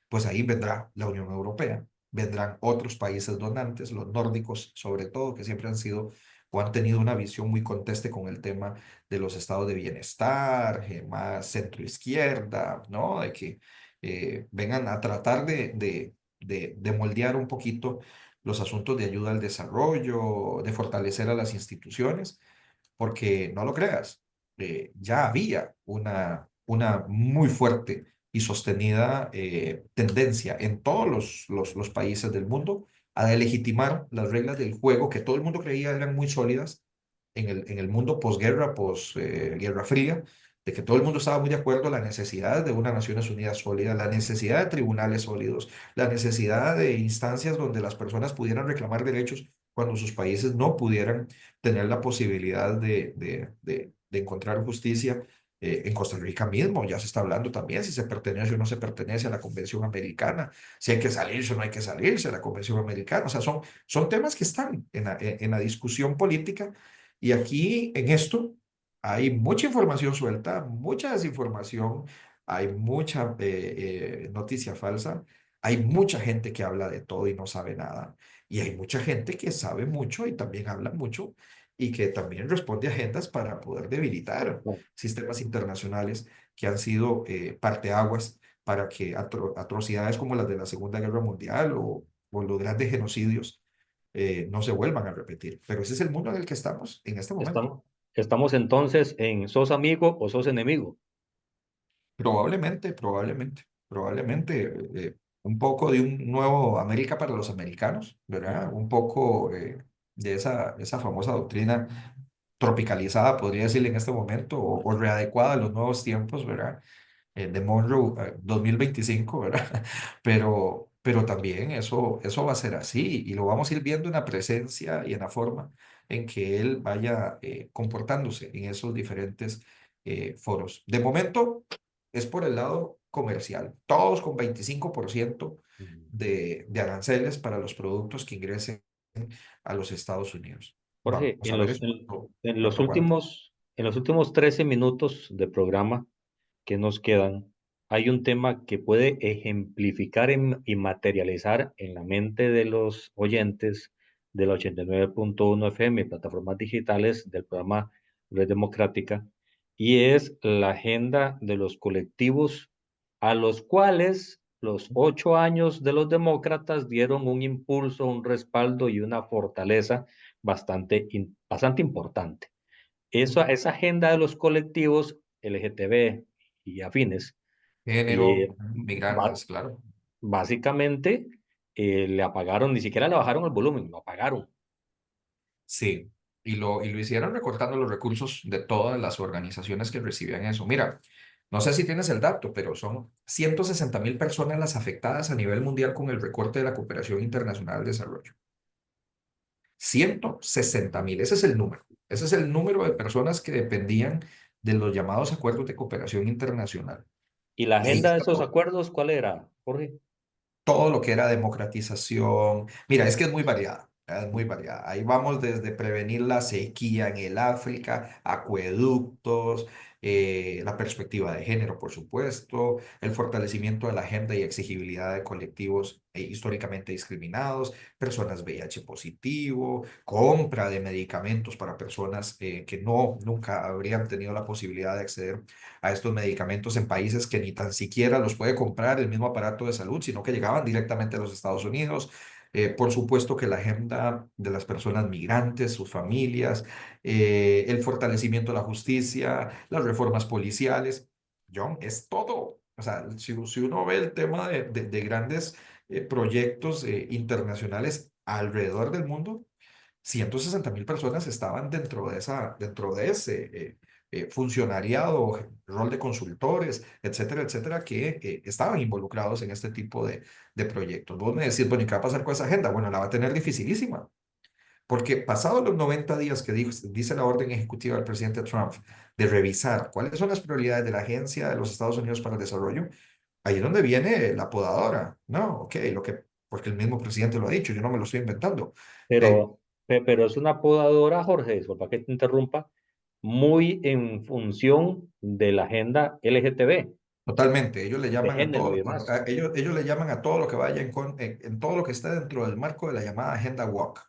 pues ahí vendrá la Unión Europea, vendrán otros países donantes, los nórdicos sobre todo, que siempre han sido o han tenido una visión muy conteste con el tema de los estados de bienestar, más centro izquierda, ¿no? De que vengan a tratar de moldear un poquito los asuntos de ayuda al desarrollo, de fortalecer a las instituciones, porque no lo creas, ya había una muy fuerte y sostenida tendencia en todos los países del mundo a delegitimar las reglas del juego que todo el mundo creía eran muy sólidas en el mundo posguerra, Guerra Fría, de que todo el mundo estaba muy de acuerdo a la necesidad de una Naciones Unidas sólida, la necesidad de tribunales sólidos, la necesidad de instancias donde las personas pudieran reclamar derechos cuando sus países no pudieran tener la posibilidad de encontrar justicia. En Costa Rica mismo ya se está hablando también si se pertenece o no se pertenece a la Convención Americana, si hay que salirse o no hay que salirse de la Convención Americana. O sea, son temas que están en la discusión política, y aquí en esto hay mucha información suelta, mucha desinformación, hay mucha noticia falsa, hay mucha gente que habla de todo y no sabe nada. Y hay mucha gente que sabe mucho y también habla mucho y que también responde a agendas para poder debilitar sistemas internacionales que han sido parteaguas para que atrocidades como las de la Segunda Guerra Mundial o los grandes genocidios no se vuelvan a repetir. Pero ese es el mundo en el que estamos en este momento. Estamos entonces en sos amigo o sos enemigo. Probablemente un poco de un nuevo América para los americanos, ¿verdad? Un poco de esa famosa doctrina tropicalizada, podría decirle en este momento, o readecuada a los nuevos tiempos, ¿verdad? De Monroe 2025, ¿verdad? Pero también eso va a ser así y lo vamos a ir viendo en la presencia y en la forma en que él vaya comportándose en esos diferentes foros. De momento es por el lado comercial, todos con 25% de aranceles para los productos que ingresen a los Estados Unidos. Vamos Jorge, a ver eso cuánto, en cuánto aguanta. en los últimos 13 minutos de programa que nos quedan, hay un tema que puede ejemplificar y materializar en la mente de los oyentes de la 89.1 FM y plataformas digitales del programa Red Democrática, y es la agenda de los colectivos a los cuales los 8 años de los demócratas dieron un impulso, un respaldo y una fortaleza bastante importante. Esa agenda de los colectivos LGTB y afines, Género, eh, ba- migrantes, claro. básicamente le apagaron, ni siquiera le bajaron el volumen, lo apagaron. Sí, y lo hicieron recortando los recursos de todas las organizaciones que recibían eso. Mira, no sé si tienes el dato, pero son 160.000 personas las afectadas a nivel mundial con el recorte de la cooperación internacional al desarrollo. 160.000, ese es el número. Ese es el número de personas que dependían de los llamados acuerdos de cooperación internacional. ¿Y la Y ahí agenda de está esos todo. acuerdos cuál era, Jorge? Todo lo que era democratización. Mira, es que es muy variada, ¿verdad? Es muy variada. Ahí vamos desde prevenir la sequía en el África, acueductos, la perspectiva de género, por supuesto, el fortalecimiento de la agenda y exigibilidad de colectivos históricamente discriminados, personas VIH positivo, compra de medicamentos para personas que nunca habrían tenido la posibilidad de acceder a estos medicamentos en países que ni tan siquiera los puede comprar el mismo aparato de salud, sino que llegaban directamente a los Estados Unidos. Por supuesto que la agenda de las personas migrantes, sus familias, el fortalecimiento de la justicia, las reformas policiales. John, es todo. O sea, si uno ve el tema de grandes proyectos internacionales alrededor del mundo, 160.000 personas estaban dentro de ese funcionariado, rol de consultores, etcétera, etcétera, que estaban involucrados en este tipo de proyectos. Vos me decís, bueno, ¿y qué va a pasar con esa agenda? Bueno, la va a tener dificilísima, porque pasados los 90 días que dice la orden ejecutiva del presidente Trump de revisar cuáles son las prioridades de la Agencia de los Estados Unidos para el Desarrollo, ahí es donde viene la podadora, ¿no? Ok, porque el mismo presidente lo ha dicho, yo no me lo estoy inventando. Eh, Pero es una podadora, Jorge, disculpa que te interrumpa, muy en función de la agenda LGTB, Totalmente, ellos le de llaman a género y todo, demás. ellos le llaman a todo lo que vaya en todo lo que esté dentro del marco de la llamada Agenda WOC,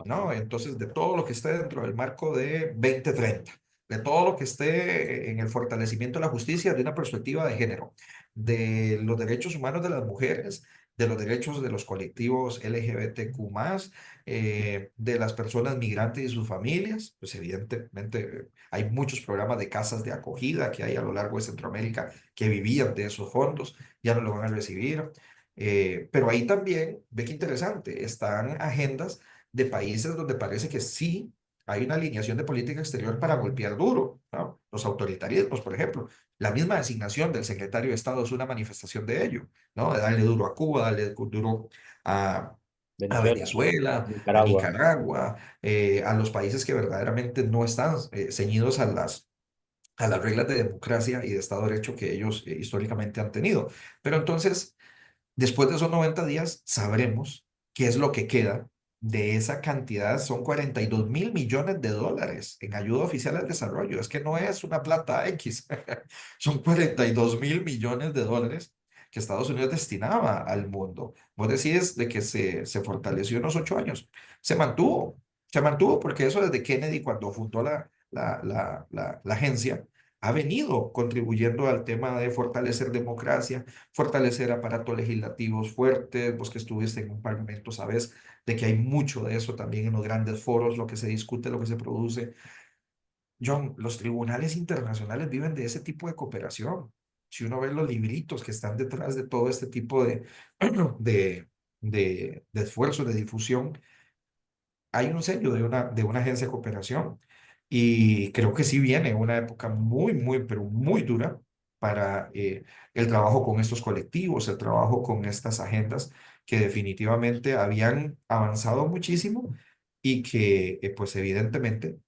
¿no? Ajá. Entonces, de todo lo que esté dentro del marco de 2030, de todo lo que esté en el fortalecimiento de la justicia de una perspectiva de género, de los derechos humanos de las mujeres, de los derechos de los colectivos LGBTQ+, de las personas migrantes y sus familias. Pues evidentemente hay muchos programas de casas de acogida que hay a lo largo de Centroamérica que vivían de esos fondos, ya no lo van a recibir. Pero ahí también, ve qué interesante, están agendas de países donde parece que sí hay una alineación de política exterior para golpear duro, ¿no? Los autoritarismos, por ejemplo. La misma designación del secretario de Estado es una manifestación de ello, ¿no? De darle duro a Cuba, darle duro a, a Venezuela, Venezuela, a Nicaragua. Nicaragua, a los países que verdaderamente no están ceñidos a las reglas de democracia y de Estado de Derecho que ellos históricamente han tenido. Pero entonces, después de esos 90 días, sabremos qué es lo que queda de esa cantidad. Son 42.000 millones de dólares en ayuda oficial al desarrollo. Es que no es una plata X, son 42.000 millones de dólares que Estados Unidos destinaba al mundo. Vos decís de que se fortaleció en los 8 años. Se mantuvo porque eso desde Kennedy, cuando fundó la agencia, ha venido contribuyendo al tema de fortalecer democracia, fortalecer aparatos legislativos fuertes. Vos que estuviste en un parlamento sabes de que hay mucho de eso también en los grandes foros, lo que se discute, lo que se produce. John, los tribunales internacionales viven de ese tipo de cooperación. Si uno ve los libritos que están detrás de todo este tipo de, de esfuerzos de difusión, hay un sello de una agencia de cooperación. Y creo que sí viene una época muy, muy, pero muy dura para el trabajo con estos colectivos, el trabajo con estas agendas que definitivamente habían avanzado muchísimo y que, pues evidentemente,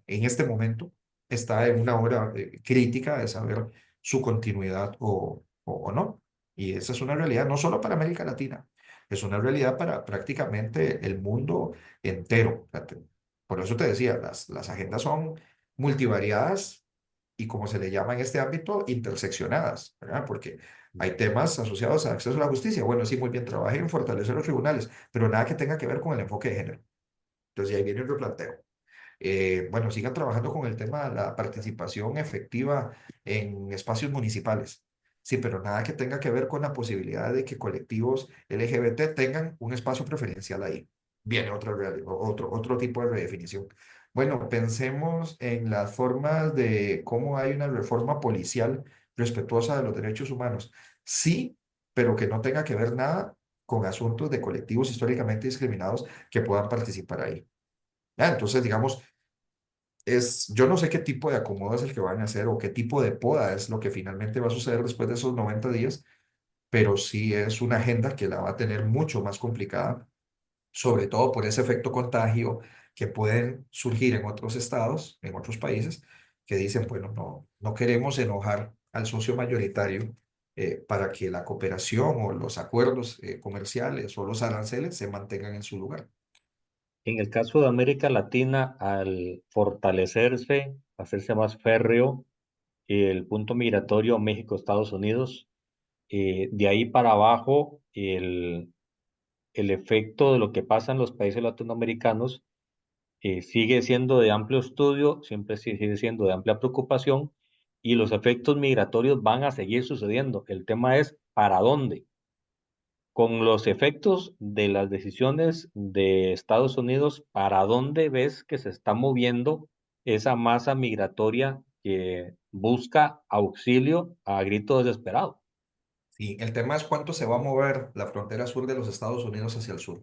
en este momento está en una hora crítica de saber su continuidad o no. Y esa es una realidad no solo para América Latina, es una realidad para prácticamente el mundo entero. Por eso te decía, las agendas son multivariadas y como se le llama en este ámbito, interseccionadas, ¿verdad? Porque hay temas asociados al acceso a la justicia. Bueno, sí, muy bien, trabajen en fortalecer los tribunales, pero nada que tenga que ver con el enfoque de género. Entonces, ahí viene un replanteo. Bueno, sigan trabajando con el tema de la participación efectiva en espacios municipales. Sí, pero nada que tenga que ver con la posibilidad de que colectivos LGBT tengan un espacio preferencial ahí. Viene otro tipo de redefinición. Bueno, pensemos en las formas de cómo hay una reforma policial respetuosa de los derechos humanos. Sí, pero que no tenga que ver nada con asuntos de colectivos históricamente discriminados que puedan participar ahí. Entonces, digamos, yo no sé qué tipo de acomodo es el que van a hacer o qué tipo de poda es lo que finalmente va a suceder después de esos 90 días, pero sí es una agenda que la va a tener mucho más complicada, sobre todo por ese efecto contagio que pueden surgir en otros estados, en otros países, que dicen, bueno, no queremos enojar al socio mayoritario para que la cooperación o los acuerdos comerciales o los aranceles se mantengan en su lugar. En el caso de América Latina, al fortalecerse, hacerse más férreo el punto migratorio México-Estados Unidos, de ahí para abajo, el efecto de lo que pasa en los países latinoamericanos sigue siendo de amplio estudio, siempre sigue siendo de amplia preocupación y los efectos migratorios van a seguir sucediendo. El tema es para dónde. Con los efectos de las decisiones de Estados Unidos, ¿para dónde ves que se está moviendo esa masa migratoria que busca auxilio a grito desesperado? Sí, el tema es cuánto se va a mover la frontera sur de los Estados Unidos hacia el sur.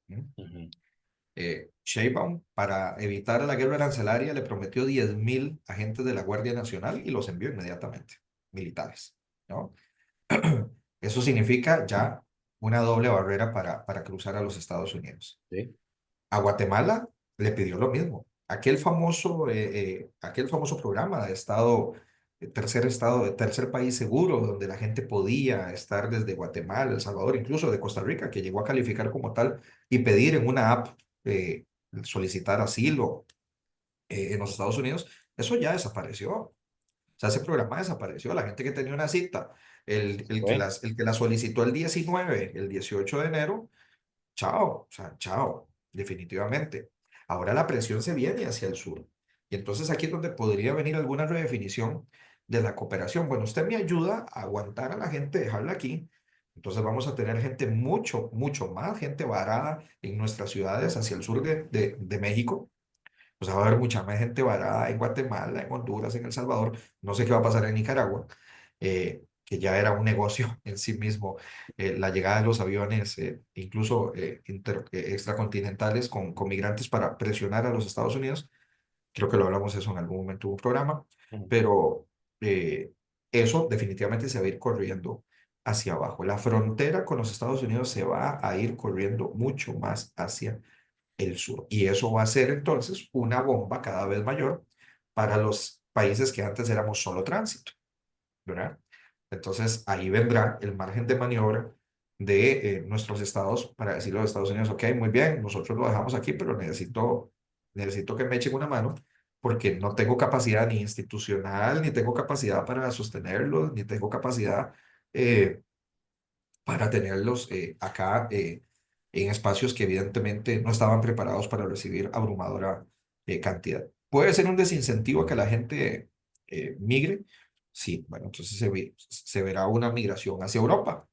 ¿Mm? Ujú. Sheinbaum, para evitar la guerra arancelaria, le prometió 10.000 agentes de la Guardia Nacional y los envió inmediatamente, militares, ¿no? Eso significa ya una doble barrera para cruzar a los Estados Unidos. Sí, A Guatemala le pidió lo mismo. Aquel famoso programa de tercer país seguro, donde la gente podía estar desde Guatemala, El Salvador, incluso de Costa Rica, que llegó a calificar como tal y pedir en una app solicitar asilo en los Estados Unidos, eso ya desapareció. O sea, ese programa desapareció. La gente que tenía una cita, fue. el que la solicitó el 19, el 18 de enero, chao, o sea, chao, definitivamente. Ahora la presión se viene hacia el sur. Y entonces aquí es donde podría venir alguna redefinición de la cooperación. Bueno, usted me ayuda a aguantar a la gente, dejarla aquí. Entonces vamos a tener gente mucho, mucho más, gente varada en nuestras ciudades hacia el sur de México. O sea, va a haber mucha más gente varada en Guatemala, en Honduras, en El Salvador. No sé qué va a pasar en Nicaragua, que ya era un negocio en sí mismo. La llegada de los aviones, incluso extracontinentales con migrantes para presionar a los Estados Unidos. Creo que lo hablamos eso en algún momento en un programa, Ujú. pero eh, eso definitivamente se va a ir corriendo hacia abajo. La frontera con los Estados Unidos se va a ir corriendo mucho más hacia el sur. Y eso va a ser entonces una bomba cada vez mayor para los países que antes éramos solo tránsito, ¿verdad? Entonces ahí vendrá el margen de maniobra de nuestros estados para decirle a los Estados Unidos, ok, muy bien, nosotros lo dejamos aquí, pero necesito que me echen una mano porque no tengo capacidad ni institucional, ni tengo capacidad para sostenerlos, ni tengo capacidad eh, para tenerlos acá en espacios que evidentemente no estaban preparados para recibir abrumadora cantidad. Puede ser un desincentivo a que la gente migre. Sí, bueno, entonces se verá una migración hacia Europa.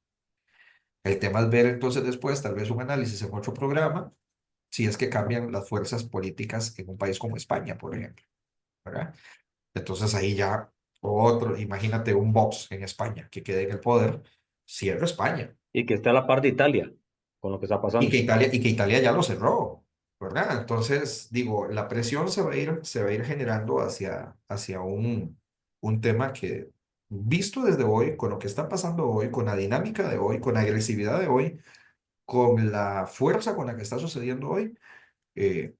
El tema es ver entonces después tal vez un análisis en otro programa, si es que cambian las fuerzas políticas en un país como España, por ejemplo, ¿verdad? Entonces ahí ya otro, imagínate un Vox en España que quede en el poder, cierra España. Y que esté a la par de Italia con lo que está pasando. Y que Italia ya lo cerró, ¿verdad? Entonces, digo, la presión se va a ir generando hacia un tema que, visto desde hoy, con lo que está pasando hoy, con la dinámica de hoy, con la agresividad de hoy, con la fuerza con la que está sucediendo hoy, eh,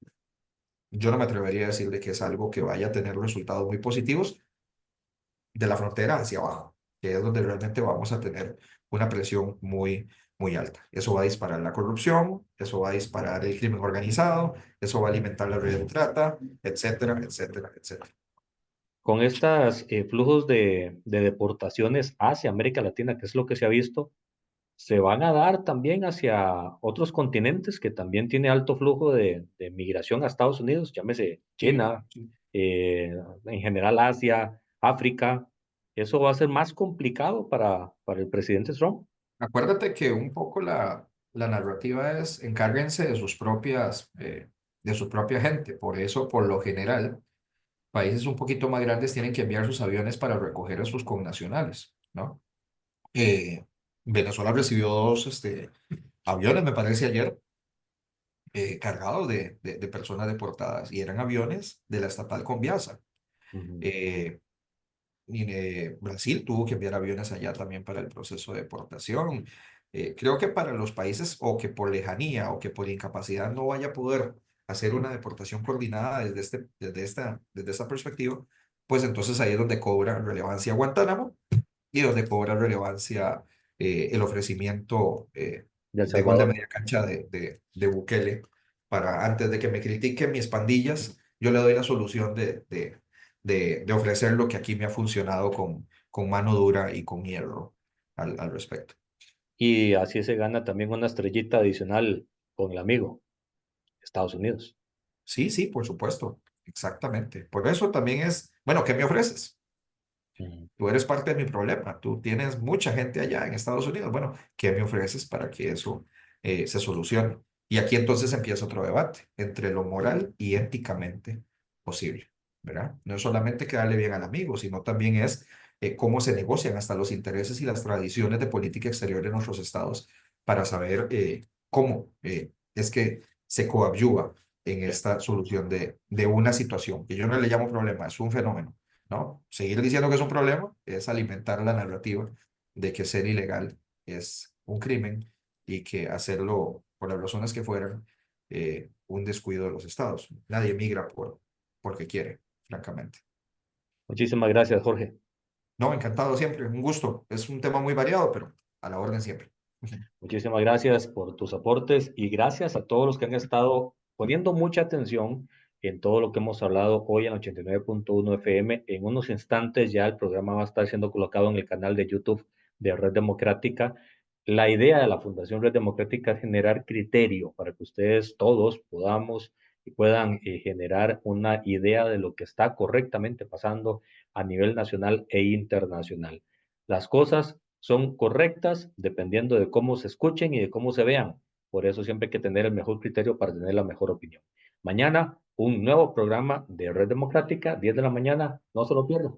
yo no me atrevería a decirle que es algo que vaya a tener resultados muy positivos de la frontera hacia abajo, que es donde realmente vamos a tener una presión muy, muy alta. Eso va a disparar la corrupción, eso va a disparar el crimen organizado, eso va a alimentar la red de trata, etcétera, etcétera, etcétera. Con estos flujos de deportaciones hacia América Latina, que es lo que se ha visto, se van a dar también hacia otros continentes que también tiene alto flujo de migración a Estados Unidos, llámese Sí, China, sí. en general Asia, África. Eso va a ser más complicado para el presidente Trump. Acuérdate que un poco la narrativa es encárguense de su propia gente. Por eso, por lo general, países un poquito más grandes tienen que enviar sus aviones para recoger a sus connacionales, ¿no? Eh, Venezuela recibió dos aviones, me parece ayer, cargados de personas deportadas y eran aviones de la estatal Conviasa. Ujú. Eh, Brasil tuvo que enviar aviones allá también para el proceso de deportación. Creo que para los países o que por lejanía o que por incapacidad no vaya a poder hacer una deportación coordinada desde esta perspectiva, pues entonces ahí es donde cobra relevancia Guantánamo y donde cobra relevancia el ofrecimiento De El de gol de Salvador. media cancha de Bukele para antes de que me critiquen mis pandillas, yo le doy la solución de ofrecer lo que aquí me ha funcionado con mano dura y con hierro al respecto. Y así se gana también una estrellita adicional con el amigo, Estados Unidos. Sí, sí, por supuesto, exactamente. Por eso también es, bueno, ¿qué me ofreces? Ujú. Tú eres parte de mi problema. Tú tienes mucha gente allá en Estados Unidos. Bueno, ¿qué me ofreces para que eso se solucione? Y aquí entonces empieza otro debate entre lo moral y éticamente posible, ¿verdad? No es solamente quedarle bien al amigo, sino también es cómo se negocian hasta los intereses y las tradiciones de política exterior de nuestros estados para saber cómo es que se coadyuva en Sí. esta solución de una situación, que yo no le llamo problema, es un fenómeno. ¿No? Seguir diciendo que es un problema es alimentar la narrativa de que ser ilegal es un crimen y que hacerlo por las razones que fueran un descuido de los estados. Nadie migra porque quiere, francamente. Muchísimas gracias, Jorge. No, encantado siempre, un gusto. Es un tema muy variado, pero a la orden siempre. Muchísimas gracias por tus aportes y gracias a todos los que han estado poniendo mucha atención en todo lo que hemos hablado hoy en 89.1 FM. En unos instantes ya el programa va a estar siendo colocado en el canal de YouTube de Red Democrática. La idea de la Fundación Red Democrática es generar criterio para que ustedes todos podamos y puedan generar una idea de lo que está correctamente pasando a nivel nacional e internacional. Las cosas son correctas dependiendo de cómo se escuchen y de cómo se vean. Por eso siempre hay que tener el mejor criterio para tener la mejor opinión. Mañana, un nuevo programa de Red Democrática, 10 de la mañana, no se lo pierdan.